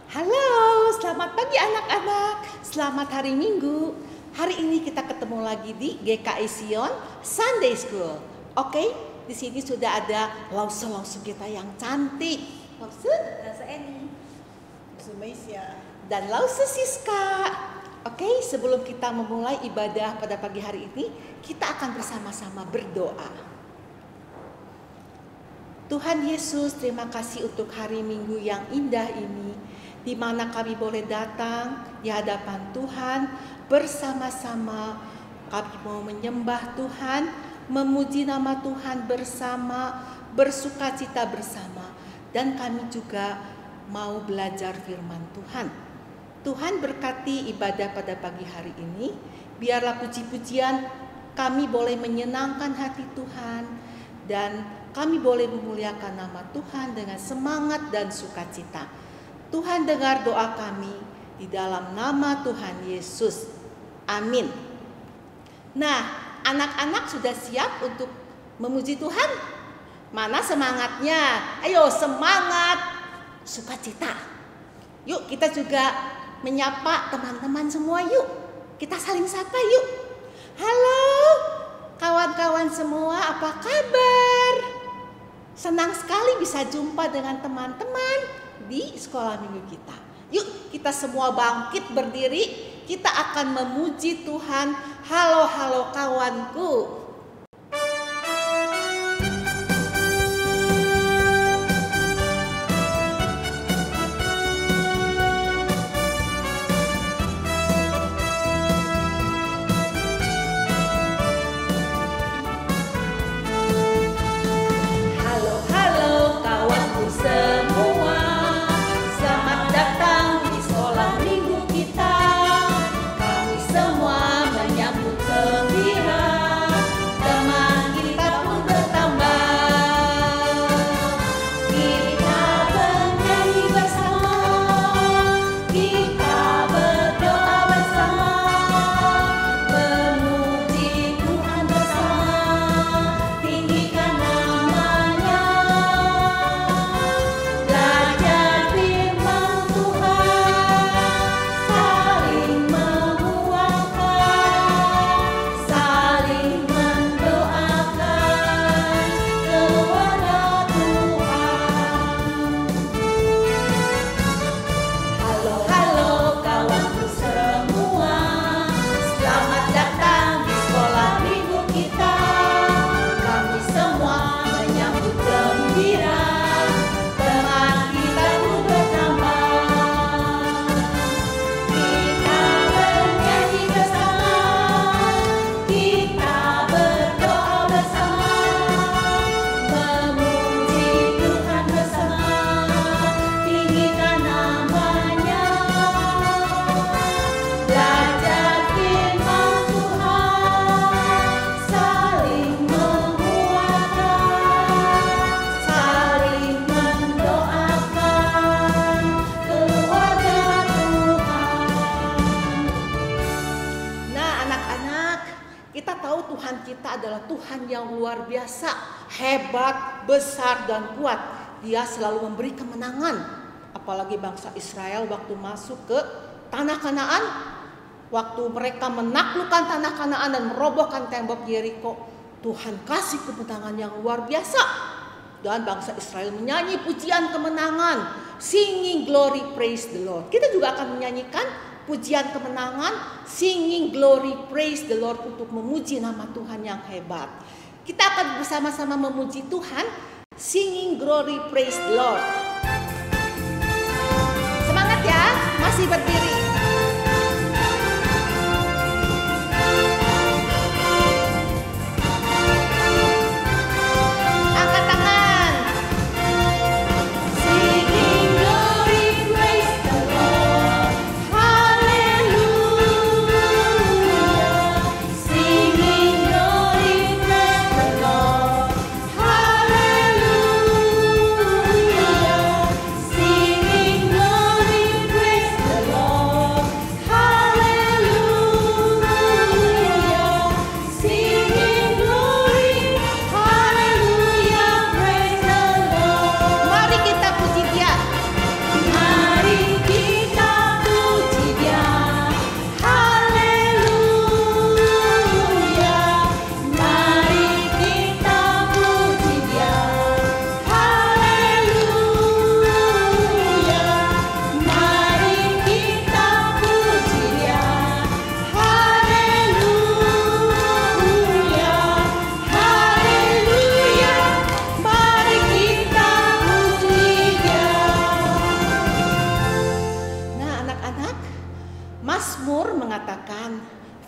Halo, selamat pagi anak-anak. Selamat hari Minggu. Hari ini kita ketemu lagi di GKI Sion Sunday School. Oke, di sini sudah ada lause-lause kita yang cantik. Lause Eni, Lause Maisya, dan lause Siska. Oke, sebelum kita memulai ibadah pada pagi hari ini, kita akan bersama-sama berdoa. Tuhan Yesus, terima kasih untuk hari Minggu yang indah ini, di mana kami boleh datang di hadapan Tuhan bersama-sama. Kami mau menyembah Tuhan, memuji nama Tuhan bersama, bersukacita bersama. Dan kami juga mau belajar firman Tuhan. Tuhan berkati ibadah pada pagi hari ini. Biarlah puji-pujian kami boleh menyenangkan hati Tuhan. Dan kami boleh memuliakan nama Tuhan dengan semangat dan sukacita. Tuhan dengar doa kami di dalam nama Tuhan Yesus. Amin. Nah, anak-anak sudah siap untuk memuji Tuhan? Mana semangatnya? Ayo semangat, sukacita. Yuk kita juga menyapa teman-teman semua yuk. Kita saling sapa yuk. Halo kawan-kawan semua, apa kabar? Senang sekali bisa jumpa dengan teman-teman di sekolah minggu kita. Yuk kita semua bangkit berdiri, kita akan memuji Tuhan. Halo kawanku. Hebat, besar, dan kuat. Dia selalu memberi kemenangan. Apalagi bangsa Israel waktu masuk ke tanah Kanaan, waktu mereka menaklukkan tanah Kanaan dan merobohkan tembok Yeriko, Tuhan kasih kemenangan yang luar biasa. Dan bangsa Israel menyanyi pujian kemenangan, singing glory praise the Lord. Kita juga akan menyanyikan pujian kemenangan, singing glory praise the Lord, untuk memuji nama Tuhan yang hebat. Kita akan bersama-sama memuji Tuhan, singing glory praise the Lord. Semangat ya, masih berdiri. Angkat tangan. Singing glory praise the Lord. Hallelujah. Singing glory praise the Lord. Hallelujah. Singing glory praise the Lord.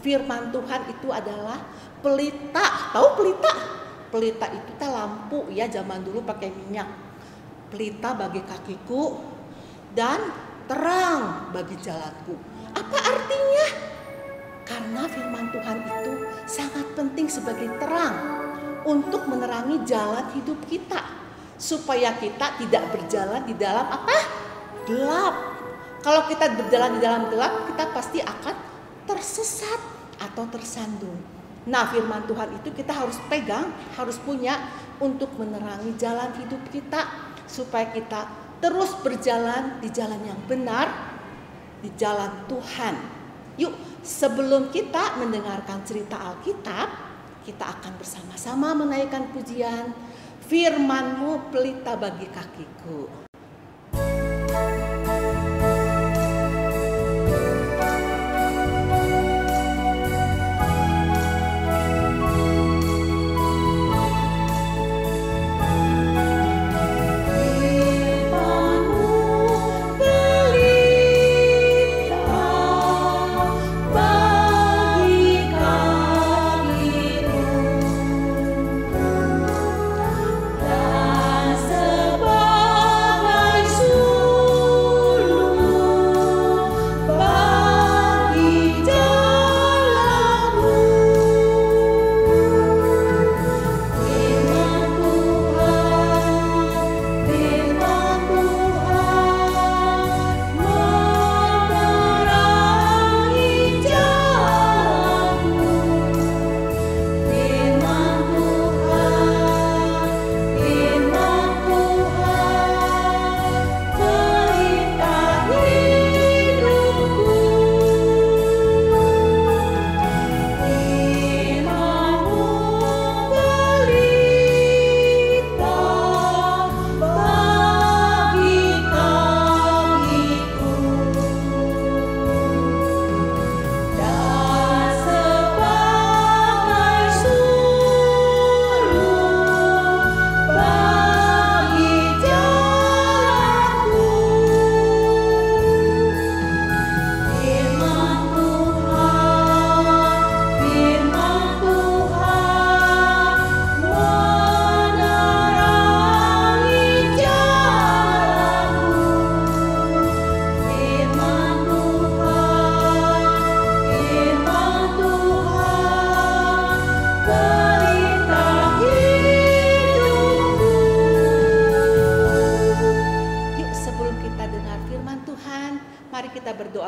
Firman Tuhan itu adalah pelita. Tahu pelita? Pelita itu lampu ya, zaman dulu pakai minyak. Pelita bagi kakiku dan terang bagi jalanku. Apa artinya? Karena firman Tuhan itu sangat penting sebagai terang untuk menerangi jalan hidup kita, supaya kita tidak berjalan di dalam apa? Gelap. Kalau kita berjalan di dalam gelap, kita pasti akan tersesat atau tersandung. Nah, firman Tuhan itu kita harus pegang, harus punya untuk menerangi jalan hidup kita, supaya kita terus berjalan di jalan yang benar, di jalan Tuhan. Yuk, sebelum kita mendengarkan cerita Alkitab, kita akan bersama-sama menaikkan pujian, Firman-Mu pelita bagi kakiku.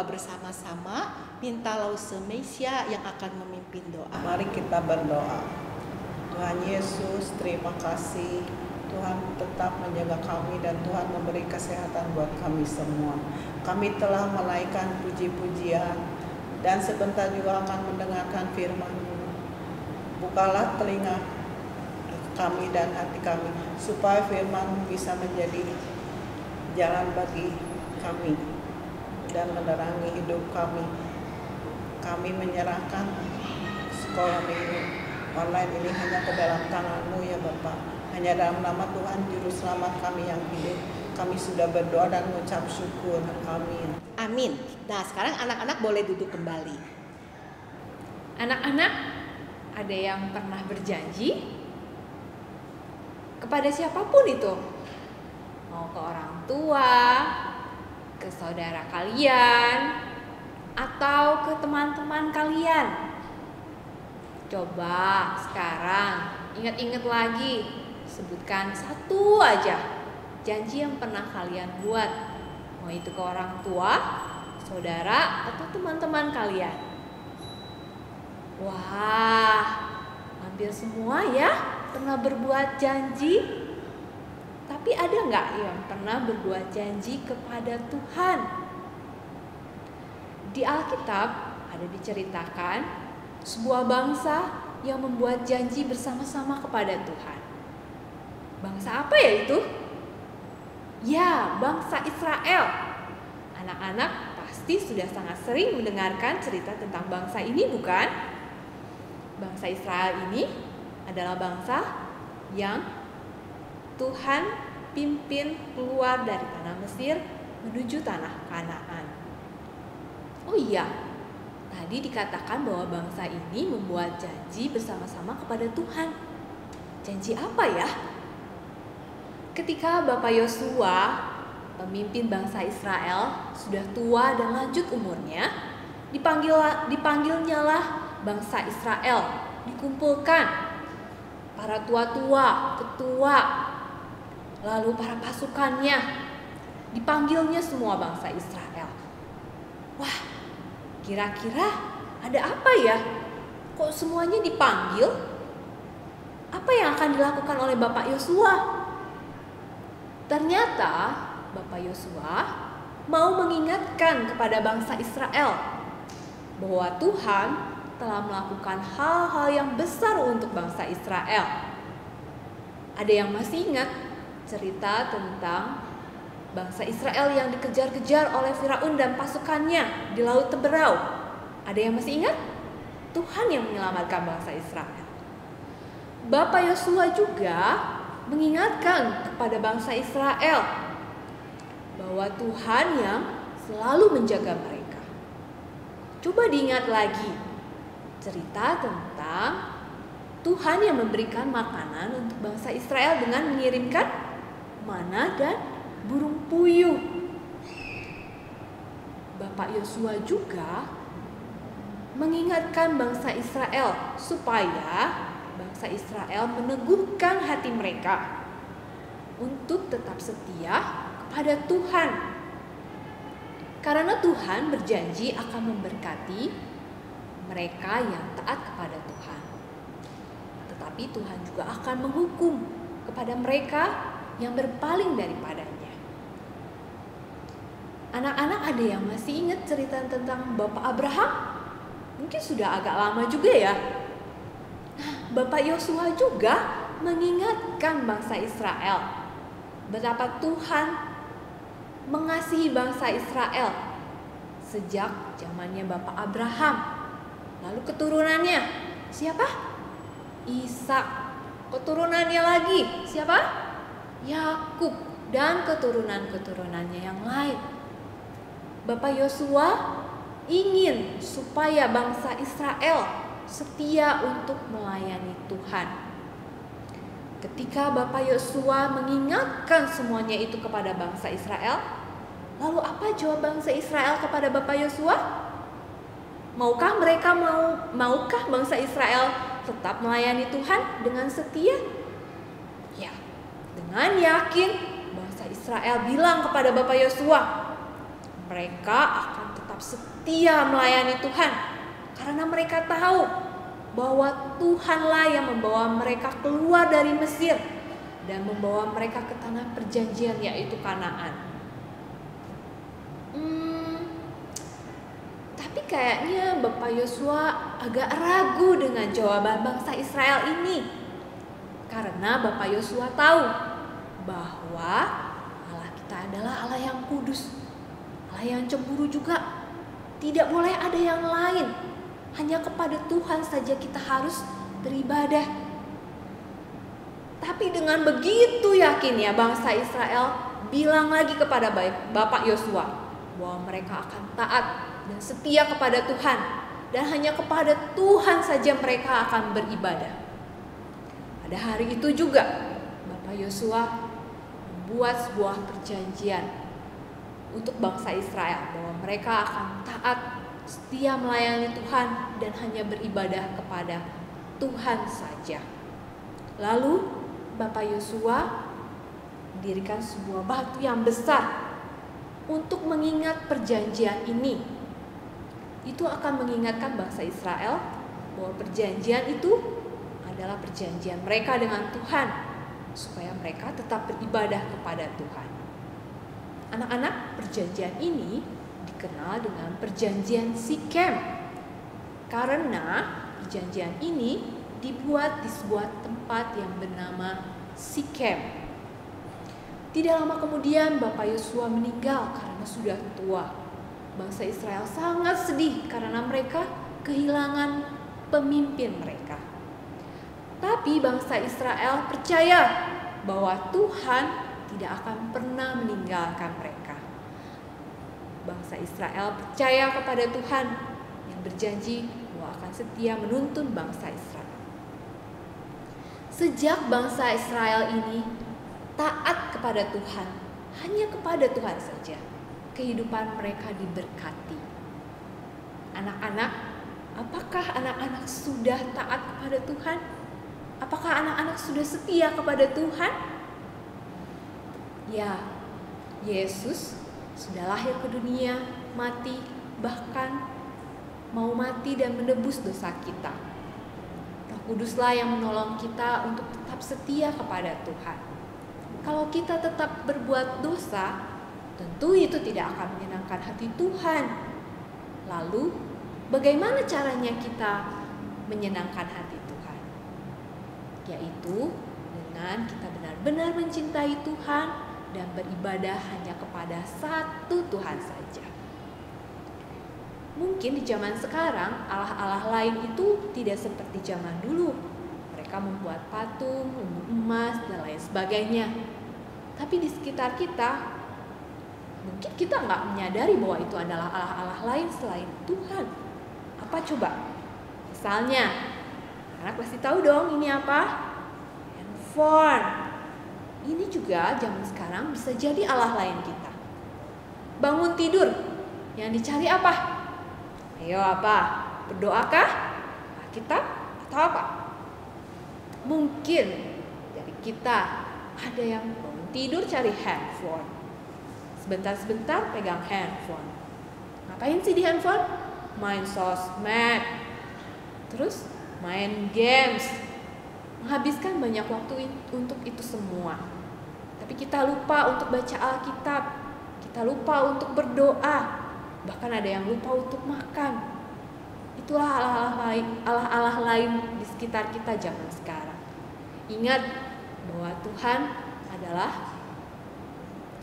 Bersama-sama, mintalah Semesia yang akan memimpin doa. Mari kita berdoa. Tuhan Yesus, terima kasih. Tuhan tetap menjaga kami dan Tuhan memberi kesehatan buat kami semua. Kami telah menaikkan puji-pujian dan sebentar juga akan mendengarkan firman-Mu. Bukalah telinga kami dan hati kami supaya firman-Mu bisa menjadi jalan bagi kami dan menerangi hidup kami. Kami menyerahkan sekolah minggu online ini hanya ke dalam tangan-Mu ya Bapak. Hanya dalam nama Tuhan Juru Selamat kami yang hidup, kami sudah berdoa dan mengucap syukur. Amin. Amin. Nah, sekarang anak-anak boleh duduk kembali. Anak-anak, ada yang pernah berjanji kepada siapapun itu? Mau ke orang tua, ke saudara kalian, atau ke teman-teman kalian. Coba sekarang ingat-ingat lagi, sebutkan satu aja janji yang pernah kalian buat. Mau itu ke orang tua, saudara, atau teman-teman kalian. Wah, hampir semua ya pernah berbuat janji. Tapi ada nggak yang pernah berbuat janji kepada Tuhan? Di Alkitab ada diceritakan sebuah bangsa yang membuat janji bersama-sama kepada Tuhan. Bangsa apa ya itu? Ya, bangsa Israel. Anak-anak pasti sudah sangat sering mendengarkan cerita tentang bangsa ini, bukan? Bangsa Israel ini adalah bangsa yang Tuhan pimpin keluar dari tanah Mesir menuju tanah Kanaan. Oh iya, Tadi dikatakan bahwa bangsa ini membuat janji bersama-sama kepada Tuhan. Janji apa ya? Ketika Bapak Yosua, pemimpin bangsa Israel, sudah tua dan lanjut umurnya, dipanggilnyalah bangsa Israel, dikumpulkan para tua-tua, ketua, lalu para pasukannya, dipanggilnya semua bangsa Israel. Wah, kira-kira ada apa ya? Kok semuanya dipanggil? Apa yang akan dilakukan oleh Bapak Yosua? Ternyata Bapak Yosua mau mengingatkan kepada bangsa Israel bahwa Tuhan telah melakukan hal-hal yang besar untuk bangsa Israel. Ada yang masih ingat cerita tentang bangsa Israel yang dikejar-kejar oleh Firaun dan pasukannya di Laut Teberau? Ada yang masih ingat? Tuhan yang menyelamatkan bangsa Israel. Bapak Yosua juga mengingatkan kepada bangsa Israel bahwa Tuhan yang selalu menjaga mereka. Coba diingat lagi cerita tentang Tuhan yang memberikan makanan untuk bangsa Israel dengan mengirimkan mana dan burung puyuh. Bapak Yosua juga mengingatkan bangsa Israel supaya bangsa Israel meneguhkan hati mereka untuk tetap setia kepada Tuhan. Karena Tuhan berjanji akan memberkati mereka yang taat kepada Tuhan. Tetapi Tuhan juga akan menghukum kepada mereka yang berpaling daripadanya. Anak-anak, ada yang masih ingat cerita tentang Bapak Abraham? Mungkin sudah agak lama juga ya. Bapak Yosua juga mengingatkan bangsa Israel betapa Tuhan mengasihi bangsa Israel sejak zamannya Bapak Abraham. Lalu keturunannya siapa? Ishak. Keturunannya lagi siapa? Yakub dan keturunan-keturunannya yang lain. Bapak Yosua ingin supaya bangsa Israel setia untuk melayani Tuhan. Ketika Bapak Yosua mengingatkan semuanya itu kepada bangsa Israel, lalu apa jawab bangsa Israel kepada Bapak Yosua? Maukah bangsa Israel tetap melayani Tuhan dengan setia? Ya, dengan yakin bangsa Israel bilang kepada Bapak Yosua, mereka akan tetap setia melayani Tuhan. Karena mereka tahu bahwa Tuhanlah yang membawa mereka keluar dari Mesir dan membawa mereka ke tanah perjanjian, yaitu Kanaan. Tapi kayaknya Bapak Yosua agak ragu dengan jawaban bangsa Israel ini. Karena Bapak Yosua tahu bahwa Allah kita adalah Allah yang kudus, Allah yang cemburu juga. Tidak boleh ada yang lain. Hanya kepada Tuhan saja kita harus beribadah. Tapi dengan begitu yakinnya bangsa Israel bilang lagi kepada Bapak Yosua bahwa mereka akan taat dan setia kepada Tuhan, dan hanya kepada Tuhan saja mereka akan beribadah. Pada hari itu juga Bapak Yosua membuat sebuah perjanjian untuk bangsa Israel bahwa mereka akan taat, setia melayani Tuhan, dan hanya beribadah kepada Tuhan saja. Lalu Bapak Yosua mendirikan sebuah batu yang besar untuk mengingat perjanjian ini. Itu akan mengingatkan bangsa Israel bahwa perjanjian itu adalah perjanjian mereka dengan Tuhan, supaya mereka tetap beribadah kepada Tuhan. Anak-anak, perjanjian ini dikenal dengan perjanjian Sikem, karena perjanjian ini dibuat di sebuah tempat yang bernama Sikem. Tidak lama kemudian Bapak Yosua meninggal karena sudah tua. Bangsa Israel sangat sedih karena mereka kehilangan pemimpin mereka. Tapi bangsa Israel percaya bahwa Tuhan tidak akan pernah meninggalkan mereka. Bangsa Israel percaya kepada Tuhan yang berjanji bahwa akan setia menuntun bangsa Israel. Sejak bangsa Israel ini taat kepada Tuhan, hanya kepada Tuhan saja, kehidupan mereka diberkati. Anak-anak, apakah anak-anak sudah taat kepada Tuhan? Apakah anak-anak sudah setia kepada Tuhan? Ya, Yesus sudah lahir ke dunia, mati, bahkan mau mati dan menebus dosa kita. Roh Kuduslah yang menolong kita untuk tetap setia kepada Tuhan. Kalau kita tetap berbuat dosa, tentu itu tidak akan menyenangkan hati Tuhan. Lalu, bagaimana caranya kita menyenangkan hati Tuhan? Yaitu dengan kita benar-benar mencintai Tuhan dan beribadah hanya kepada satu Tuhan saja. Mungkin di zaman sekarang Allah-Allah lain itu tidak seperti zaman dulu. Mereka membuat patung, emas, dan lain sebagainya. Tapi di sekitar kita, mungkin kita nggak menyadari bahwa itu adalah Allah-Allah lain selain Tuhan. Apa coba? Misalnya, anak pasti tahu dong ini apa? Handphone. Ini juga zaman sekarang bisa jadi Allah lain kita. Bangun tidur, yang dicari apa? Ayo apa? Berdoakah? Alkitab atau apa? Mungkin dari kita ada yang bangun tidur cari handphone. Sebentar-sebentar pegang handphone. Ngapain sih di handphone? Main sosmed. Terus main games. Menghabiskan banyak waktu untuk itu semua. Tapi kita lupa untuk baca Alkitab. Kita lupa untuk berdoa. Bahkan ada yang lupa untuk makan. Itulah Allah-Allah lain di sekitar kita zaman sekarang. Ingat bahwa Tuhan adalah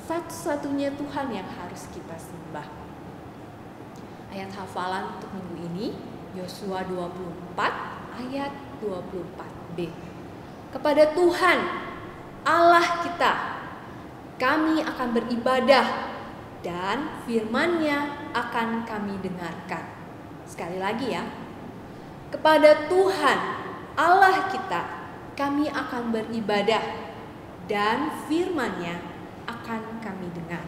satu-satunya Tuhan yang harus kita sembah. Ayat hafalan untuk minggu ini, Yosua 24 ayat 24b. Kepada Tuhan Allah kita kami akan beribadah dan firman-Nya akan kami dengarkan. Sekali lagi ya. Kepada Tuhan Allah kita kami akan beribadah dan firman-Nya akan kami dengar.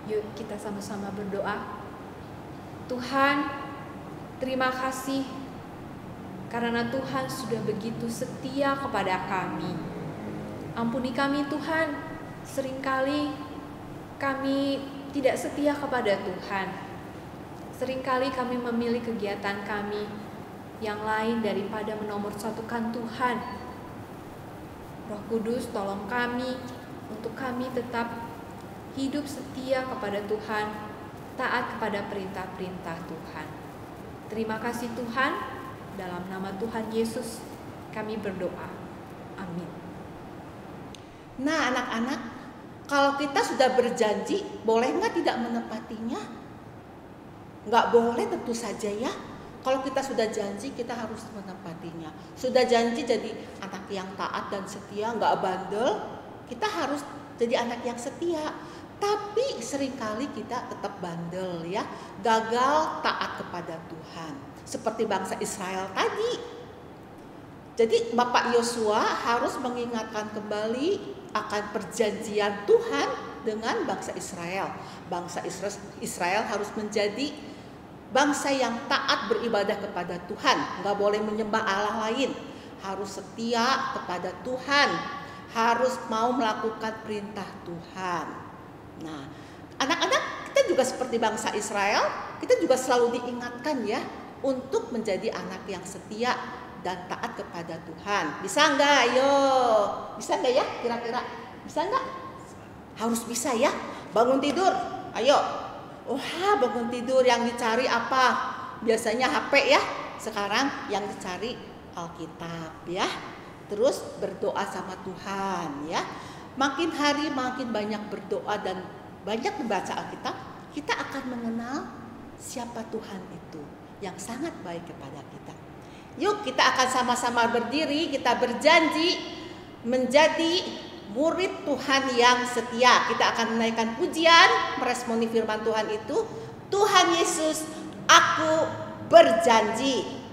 Yuk kita sama-sama berdoa. Tuhan, terima kasih karena Tuhan sudah begitu setia kepada kami. Ampuni kami Tuhan, seringkali kami tidak setia kepada Tuhan. Seringkali kami memilih kegiatan kami yang lain daripada menomorsatukan Tuhan. Roh Kudus tolong kami untuk kami tetap hidup setia kepada Tuhan, taat kepada perintah-perintah Tuhan. Terima kasih Tuhan, dalam nama Tuhan Yesus kami berdoa. Amin. Nah anak-anak, kalau kita sudah berjanji, boleh nggak tidak menepatinya? Nggak boleh tentu saja ya. Kalau kita sudah janji, kita harus menepatinya. Sudah janji jadi anak yang taat dan setia, nggak bandel, kita harus jadi anak yang setia. Tapi seringkali kita tetap bandel ya, gagal taat kepada Tuhan. Seperti bangsa Israel tadi. Jadi Bapak Yosua harus mengingatkan kembali akan perjanjian Tuhan dengan bangsa Israel. Bangsa Israel harus menjadi bangsa yang taat beribadah kepada Tuhan. Nggak boleh menyembah Allah lain. Harus setia kepada Tuhan. Harus mau melakukan perintah Tuhan. Nah, anak-anak kita juga seperti bangsa Israel. Kita juga selalu diingatkan ya untuk menjadi anak yang setia dan taat kepada Tuhan. Bisa enggak? Ayo. Bisa enggak ya? Kira-kira bisa enggak? Harus bisa ya. Bangun tidur. Ayo. Wah, bangun tidur yang dicari apa? Biasanya HP ya. Sekarang yang dicari Alkitab ya. Terus berdoa sama Tuhan ya. Makin hari makin banyak berdoa dan banyak membaca Alkitab, kita akan mengenal siapa Tuhan itu yang sangat baik kepada kita. Yuk kita akan sama-sama berdiri, kita berjanji menjadi murid Tuhan yang setia. Kita akan menaikkan pujian, meresponi firman Tuhan itu. Tuhan Yesus, Aku berjanji.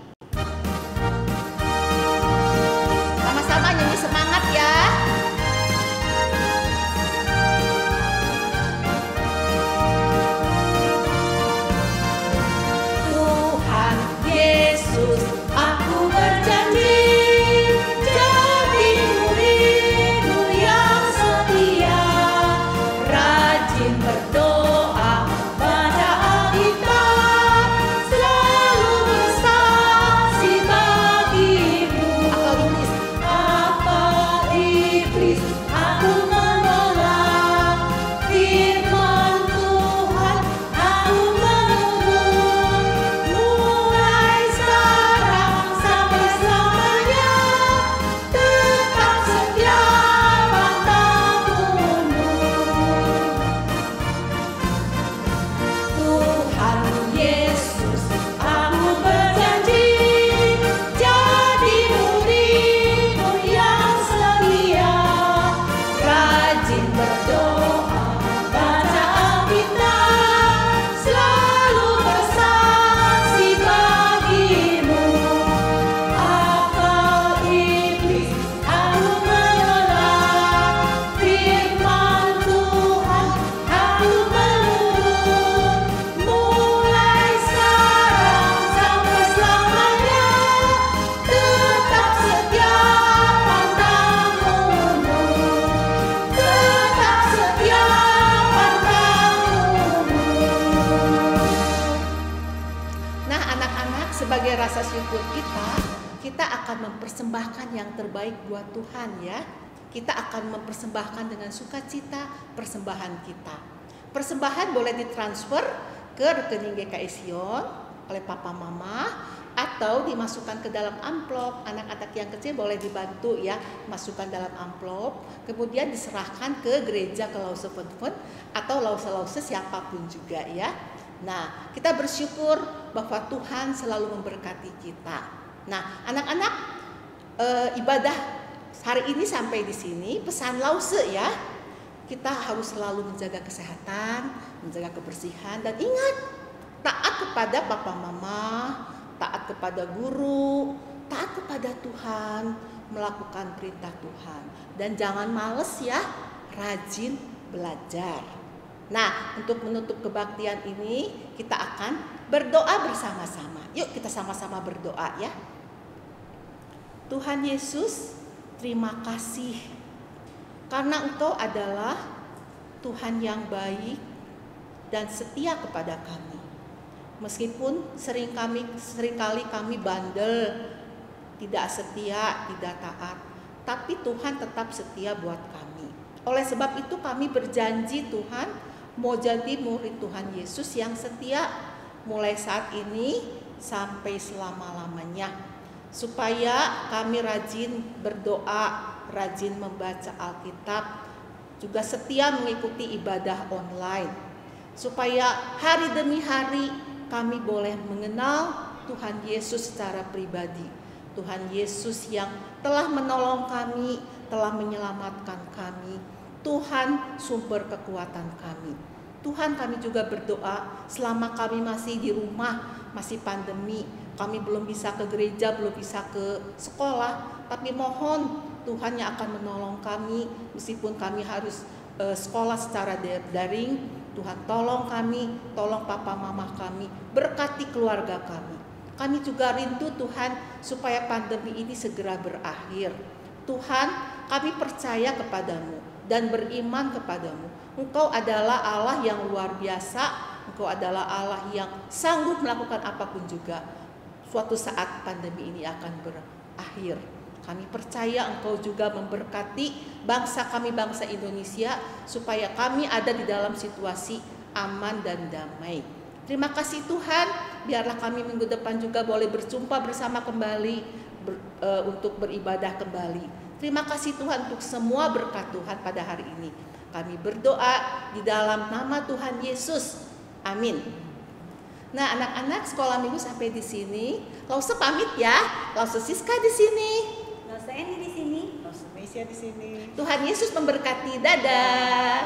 Sama-sama nyanyi semangat ya. Tuhan Yesus, aku berjanji jadi murid-Mu yang setia, rajin berdoa, baca Alkitab, selalu bersaksi bagi-Mu. Akal iblis aku menolak, firman Tuhan aku menurut, mulai sekarang sampai selamanya, tetap setia pantang mundur. Tuhan Yesus, aku berjanji jadi murid-Mu yang setia, rajin berdoa, baca Alkitab, selalu bersaksi bagi-Mu. Akal iblis aku menolak, firman Tuhan aku menurut, mulai sekarang sampai selamanya, tetap setia pantang mundur, tetap setia pantang mundur. Nah, anak-anak, sebagai rasa syukur kita akan mempersembahkan yang terbaik buat Tuhan ya. Kita akan mempersembahkan dengan sukacita persembahan kita. Persembahan boleh ditransfer ke rekening GKI Sion oleh papa mama, atau dimasukkan ke dalam amplop. Anak-anak yang kecil boleh dibantu ya, masukkan dalam amplop, kemudian diserahkan ke gereja, ke Lause Fun atau Lause siapapun juga ya. Nah, kita bersyukur bahwa Tuhan selalu memberkati kita. Nah, anak-anak, ibadah hari ini sampai di sini. Pesan Lause ya, kita harus selalu menjaga kesehatan, menjaga kebersihan, dan ingat, taat kepada papa mama, taat kepada guru, taat kepada Tuhan, melakukan perintah Tuhan. Dan jangan males ya, rajin belajar. Nah, untuk menutup kebaktian ini, kita akan berdoa bersama-sama. Yuk kita sama-sama berdoa ya. Tuhan Yesus, terima kasih karena Engkau adalah Tuhan yang baik dan setia kepada kami. Meskipun seringkali kami bandel, tidak setia, tidak taat, tapi Tuhan tetap setia buat kami. Oleh sebab itu kami berjanji Tuhan mau jadi murid Tuhan Yesus yang setia mulai saat ini sampai selama-lamanya. Supaya kami rajin berdoa, rajin membaca Alkitab, juga setia mengikuti ibadah online. Supaya hari demi hari kami boleh mengenal Tuhan Yesus secara pribadi. Tuhan Yesus yang telah menolong kami, telah menyelamatkan kami. Tuhan sumber kekuatan kami. Tuhan, kami juga berdoa selama kami masih di rumah, masih pandemi, kami belum bisa ke gereja, belum bisa ke sekolah, tapi mohon Tuhan yang akan menolong kami meskipun kami harus sekolah secara daring. Tuhan tolong kami, tolong papa mama kami, berkati keluarga kami. Kami juga rindu Tuhan supaya pandemi ini segera berakhir. Tuhan, kami percaya kepadamu dan beriman kepadamu. Engkau adalah Allah yang luar biasa. Engkau adalah Allah yang sanggup melakukan apapun juga. Suatu saat pandemi ini akan berakhir. Kami percaya Engkau juga memberkati bangsa kami, bangsa Indonesia, supaya kami ada di dalam situasi aman dan damai. Terima kasih Tuhan, biarlah kami minggu depan juga boleh berjumpa bersama kembali untuk beribadah kembali. Terima kasih Tuhan untuk semua berkat Tuhan pada hari ini. Kami berdoa di dalam nama Tuhan Yesus. Amin. Nah, anak-anak, sekolah minggu sampai di sini. Lause pamit ya. Lause Siska di sini. Lause Eni di sini. Lause Mesia di sini. Tuhan Yesus memberkati. Dadah.